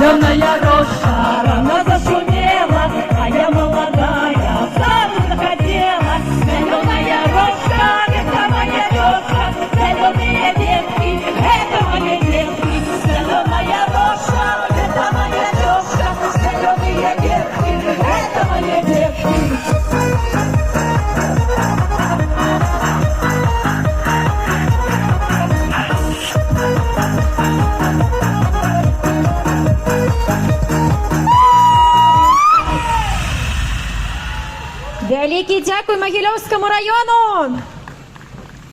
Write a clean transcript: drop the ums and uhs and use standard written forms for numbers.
Зеленая роща рано зашумела, а я молодая, в саду захотела. Зеленая роща, это моя роща, зеленые ветки, это мои детки. Зеленая роща, это моя роща, зеленые ветки, это мои детки. Велике дякую Могилевському району!